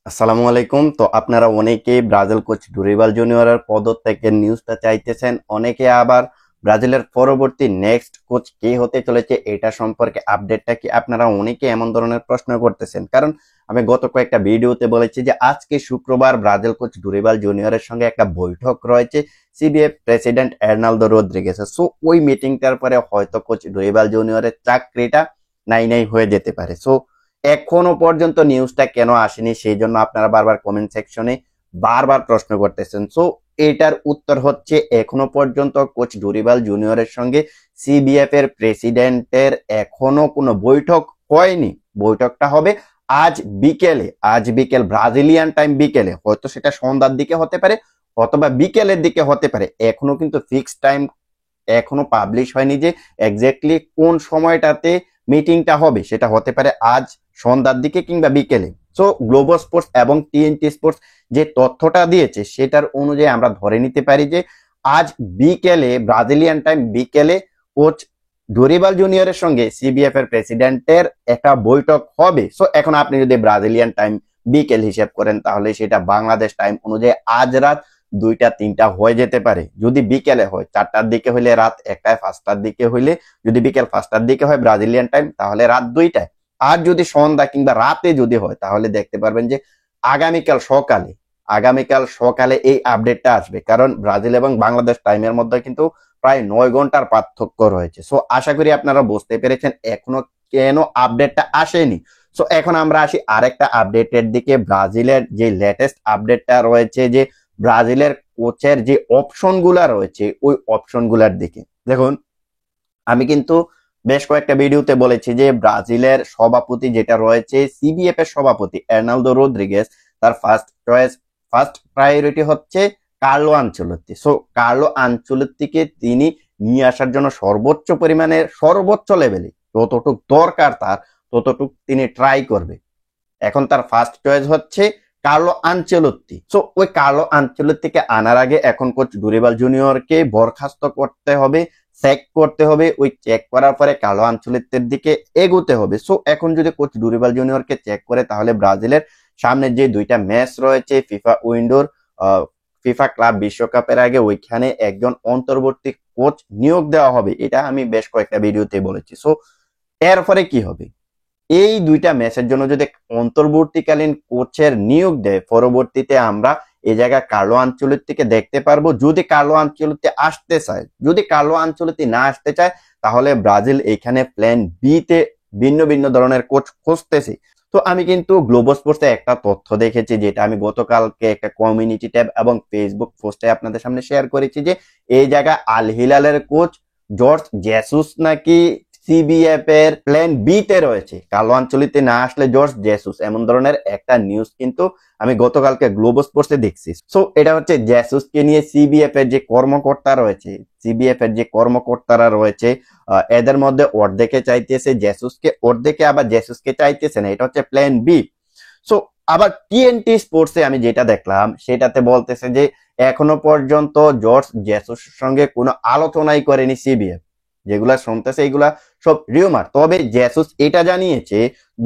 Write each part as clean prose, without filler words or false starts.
আসসালামু আলাইকুম। তো আপনারা অনেকেই ব্রাজিল কোচ ডুরিবাল জুনিয়রের পদত্যাগের নিউজটা চাইতেছেন, অনেকে আবার ব্রাজিলের পরবর্তী নেক্সট কোচ কে হতে চলেছে এটা সম্পর্কে আপডেটটা কি, আপনারা অনেকে এমন ধরনের প্রশ্ন করতেছেন। কারণ আমি গত কয়েকটা ভিডিওতে বলেছি যে আজকে শুক্রবার ব্রাজিল কোচ ডুরিবাল জুনিয়রের সঙ্গে একটা বৈঠক রয়েছে সিবিএফ প্রেসিডেন্ট এর্নালদো রদ্রিগেসের। সো ওই মিটিংটার পরে হয়তো কোচ ডুরিবাল জুনিয়রের চাকরিটা নাই নাই হয়ে যেতে পারে। সো এখনো পর্যন্ত নিউজটা কেন আসেনি সেই জন্য আপনারা বারবার কমেন্ট সেকশনে বারবার প্রশ্ন করতেছেন। সো এটার উত্তর হচ্ছে এখনো পর্যন্ত কোচ ডুরিবাল জুনিয়রের সঙ্গে সিবিএফ এর প্রেসিডেন্টের এখনো কোনো বৈঠক হয়নি। বৈঠকটা হবে আজ বিকেলে, আজ বিকেল ব্রাজিলিয়ান টাইম বিকেলে, হয়তো সেটা সন্ধ্যার দিকে হতে পারে অথবা বিকেলের দিকে হতে পারে। এখনো কিন্তু ফিক্সড টাইম এখনো পাবলিশ হয়নি যে এক্স্যাক্টলি কোন সময়টাতে মিটিংটা হবে। সেটা হতে পারে আজ সন্ধ্যার দিকে কিংবা বিকেলে। সো গ্লোবাল স্পোর্টস এবং টিএনটি স্পোর্টস যে তথ্যটা দিয়েছে সেটার অনুযায়ী আমরা ধরে নিতে পারি যে আজ বিকেলে ব্রাজিলিয়ান টাইম বিকেলে কোচ ডোরিবাল জুনিয়রের সঙ্গে সিবিএফ এর প্রেসিডেন্টের একটা বৈঠক হবে। সো এখন আপনি যদি ব্রাজিলিয়ান টাইম বিকেল হিসেব করেন তাহলে সেটা বাংলাদেশ টাইম অনুযায়ী আজ রাত 2টা 3টা হয়ে যেতে পারে। যদি বিকেলে হয় 4টার দিকে হইলে রাত 1টায়, 5টার দিকে হইলে যদি বিকেল 5টার দিকে হয় ব্রাজিলিয়ান টাইম তাহলে রাত 2টায়। আর যদি সন্ধ্যা কিংবা রাতে যদি হয় তাহলে দেখতে পারবেন যে আগামীকাল সকালে আগামীকাল সকালে এই আপডেটটা আসবে। কারণ ব্রাজিল এবং বাংলাদেশ টাইমের মধ্যে কিন্তু প্রায় 9 ঘন্টার পার্থক্য রয়েছে। সো আশা করি আপনারা বুঝতে পেরেছেন এখনো কেন আপডেটটা আসেনি। সো এখন আমরা আসি আরেকটা আপডেটের দিকে। ব্রাজিলের যে লেটেস্ট আপডেটটা রয়েছে যে ব্রাজিলের কোচের যে অপশন গুলা রয়েছে ওই অপশন গুলার দিকে দেখুন। আমি কিন্তু বেশ কয়েকটা ভিডিওতে বলেছি যে ব্রাজিলের সভাপতি যেটা রয়েছে সিবিএফ এর সভাপতি এর্নালদো রদ্রিগেস, তার ফার্স্ট প্রায়োরিটি হচ্ছে কার্লো আনচেলত্তি। সো কার্লো আনচেলত্তিকে তিনি নিয়ে আসার জন্য সর্বোচ্চ পরিমাণে সর্বোচ্চ লেভেলে যতটুক দরকার তার ততটুক তিনি ট্রাই করবে। এখন তার ফার্স্ট চয়েস হচ্ছে কার্লো আনচেলত্তি। সো ওই কার্লো আনচেলত্তিকে আনার আগে এখন কোচ ডুরিবাল জুনিয়রকে বরখাস্ত করতে হবে, চেক করতে হবে। ওই চেক করার পরে কার্লো আনচেলত্তির দিকে এগোতে হবে। সো এখন যদি কোচ ডুরিবাল জুনিয়রকে চেক করে তাহলে ব্রাজিলের সামনে যে 2টা ম্যাচ রয়েছে ফিফা উইন্ডোর ফিফা ক্লাব বিশ্বকাপের আগে ওইখানে একজন অন্তর্বর্তী কোচ নিয়োগ দেওয়া হবে। এটা আমি বেশ কয়েকটা ভিডিওতে বলেছি। সো এরপরে কি হবে, এই 2টা ম্যাচের জন্য যদি অন্তর্বর্তীকালীন কোচের নিয়োগ দেয় পরবর্তীতে আমরা এই জায়গায় কার্লো আনচেলত্তিকে দেখতে পারবো। যদি কার্লো আনচেলত্তি আসতে চায়, যদি কার্লো আনচেলত্তি না আসতে চায় তাহলে ব্রাজিল এখানে প্ল্যান বি তে ভিন্ন ভিন্ন ধরনের কোচ খুঁজতেছে। তো আমি কিন্তু গ্লোবাল স্পোর্টসে একটা তথ্য দেখেছি যেটা আমি গতকালকে একটা কমিউনিটি ট্যাব এবং ফেসবুক পোস্টে আপনাদের সামনে শেয়ার করেছি যে এই জায়গায় আল হিলালের কোচ জর্জ জেসুস নাকি সিবিএফ এর প্ল্যান বি তে রয়েছে। কার্লো আনচেলত্তি না আসলে জর্জ জেসুস, এমন ধরনের একটা নিউজ কিন্তু আমি গতকালকে গ্লোবাল স্পোর্টসে দেখছি। সো এটা হচ্ছে জেসুসকে নিয়ে সিবিএফ এর যে কর্মকর্তা রয়েছে, সিবিএফ এর যে কর্মকর্তারা রয়েছে এদের মধ্যে অর্ধেকে চাইতেছে জেসুসকে, অর্ধেকে আবার জেসুসকে চাইতেছে না। এটা হচ্ছে প্ল্যান বি। সো আবার টিএনটি স্পোর্টসে আমি যেটা দেখলাম সেটাতে বলতেছে যে এখনো পর্যন্ত জর্জ জেসুসের সঙ্গে কোনো আলোচনাই করেনি সিবিএফ। যেগুলা শুনতেছে এগুলা সব রিউমার। তবে জেসুস এটা জানিয়েছে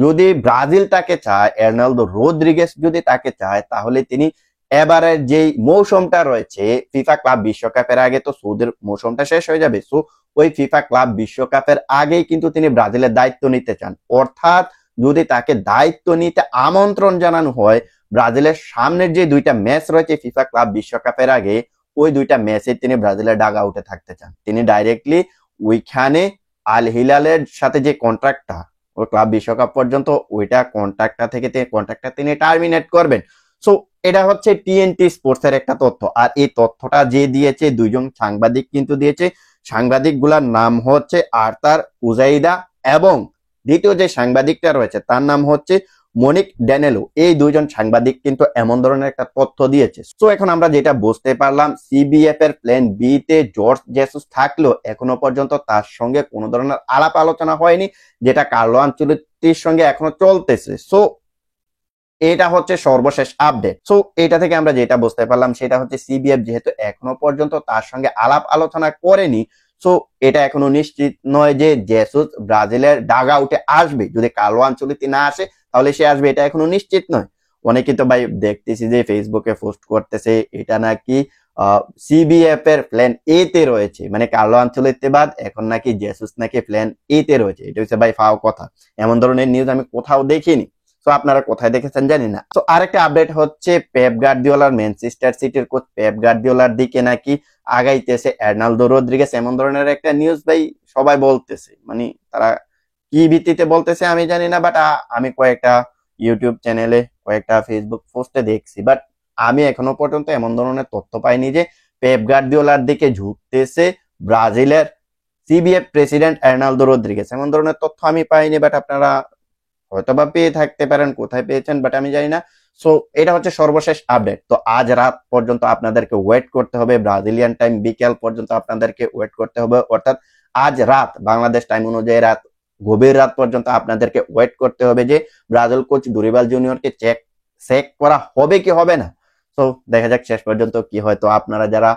যদি ব্রাজিল তাকে চায়, এর্নালদো রদ্রিগেস যদি তাকে চায় তাহলে তিনি এবারের যেই মৌসুমটা রয়েছে ফিফা ক্লাব বিশ্বকাপের আগে, তো সৌদির মৌসুমটা শেষ হয়ে যাবে। সো ওই ফিফা ক্লাব বিশ্বকাপের আগেই কিন্তু তিনি ব্রাজিলের দায়িত্ব নিতে চান। অর্থাৎ যদি তাকে দায়িত্ব নিতে আমন্ত্রণ জানানো হয় ব্রাজিলের সামনের যে 2টা ম্যাচ রয়েছে ফিফা ক্লাব বিশ্বকাপের আগে, ওই 2টা ম্যাচে তিনি ব্রাজিলের ডাগ আউটে থাকতে চান। তিনি ডাইরেক্টলি ওইখানে আল হিলালের সাথে যে কন্ট্রাক্টটা ওই ক্লাব বিশ্বকাপ পর্যন্ত ওইটা কন্ট্রাক্টটা তিনি টার্মিনেট করবেন। সো এটা হচ্ছে টিএনটি স্পোর্টস এর একটা তথ্য। আর এই তথ্যটা যে দিয়েছে 2জন সাংবাদিক কিন্তু দিয়েছে। সাংবাদিক গুলার নাম হচ্ছে আর্থার উজাইদা এবং দ্বিতীয় যে সাংবাদিকটা রয়েছে তার নাম হচ্ছে মনিক ড্যানেলো। এই 2জন সাংবাদিক কিন্তু এমন ধরনের একটা তথ্য দিয়েছে। সো এখন আমরা যেটা বুঝতে পারলাম সিবিএফ এর প্ল্যান বি তে জর্জ জেসুস থাকলেও এখনো পর্যন্ত তার সঙ্গে কোনো ধরনের আলাপ আলোচনা হয়নি, যেটা কার্লো আনচেলত্তির সঙ্গে এখনো চলতেছে। সো এটা হচ্ছে সর্বশেষ আপডেট। সো এটা থেকে আমরা যেটা বুঝতে পারলাম সেটা হচ্ছে সিবিএফ যেহেতু এখনো পর্যন্ত তার সঙ্গে আলাপ আলোচনা করেনি, সো এটা এখনো নিশ্চিত নয় যে জেসুস ব্রাজিলের ডাগ আউটে আসবে। যদি কার্লো আনচেলত্তি না আসে তাহলে সে আসবে, এটা এখনো নিশ্চিত নয়। অনেকে তো ভাই দেখতেছি যে ফেসবুকে পোস্ট করতেছে এটা নাকি সিবিএফ এর প্ল্যান এ তে রয়েছে, মানে কার্লো আনচেলত্তি বাদ এখন নাকি জেসুস নাকি প্ল্যান এ তে রয়েছে। এটা হচ্ছে ভাই ফাও কথা, এমন ধরনের নিউজ আমি কোথাও দেখিনি। তো আপনারা কোথায় দেখেছেন জানি না। তো আরেকটা আপডেট হচ্ছে পেপ গার্দিওলার ম্যানচেস্টার সিটির কোচ পেপ গার্দিওলার দিকে নাকি আগাইতেছে এর্নালদো রদ্রিগেজ, এমন ধরনের একটা নিউজ ভাই সবাই বলতেছে। মানে তারা কি ভিত্তিতে বলতেছে আমি জানি না, বাট আমি কয়েকটা ইউটিউব চ্যানেলে কয়েকটা ফেসবুক পোস্টে দেখছি, বাট আমি এখনো পর্যন্ত এমন ধরনের তথ্য পাইনি যে পেপ গার্দিওলার দিকে ঝুঁকতেছে ব্রাজিলের সিবিএফ প্রেসিডেন্ট এর্নালদো রদ্রিগেজ। এমন ধরনের তথ্য আমি পাইনি, বাট আপনারা হয়তোবা পেয়ে থাকতে পারেন, কোথায় পেয়েছেন বাট আমি জানি না। সো এটা হচ্ছে সর্বশেষ আপডেট। তো আজ রাত পর্যন্ত আপনাদেরকে ওয়েট করতে হবে, ব্রাজিলিয়ান টাইম বিকেল পর্যন্ত আপনাদেরকে ওয়েট করতে হবে, অর্থাৎ আজ রাত বাংলাদেশ টাইম অনুযায়ী রাত গভীর রাত পর্যন্ত আপনাদেরকে ওয়েট করতে হবে যে ব্রাজিল কোচ ডুরিবাল জুনিয়রকে চেক করা হবে কি হবে না। তো দেখা যাক শেষ পর্যন্ত কি হয়। তো আপনারা যারা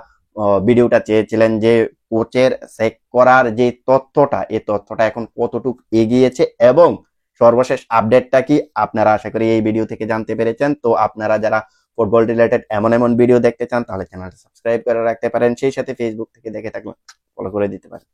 ভিডিওটা চেয়েছিলেন যে কোচের চেক করার যে তথ্যটা, এই তথ্যটা এখন কতটুকু এগিয়েছে এবং সর্বশেষ আপডেটটা কি, আপনারা আশা করি এই ভিডিও থেকে জানতে পেরেছেন। তো আপনারা যারা ফুটবল রিলেটেড এমন এমন ভিডিও দেখতে চান তাহলে চ্যানেলটা সাবস্ক্রাইব করে রাখতে পারেন, সেই সাথে ফেসবুক থেকে দেখে থাকলে ফলো করে দিতে পারেন।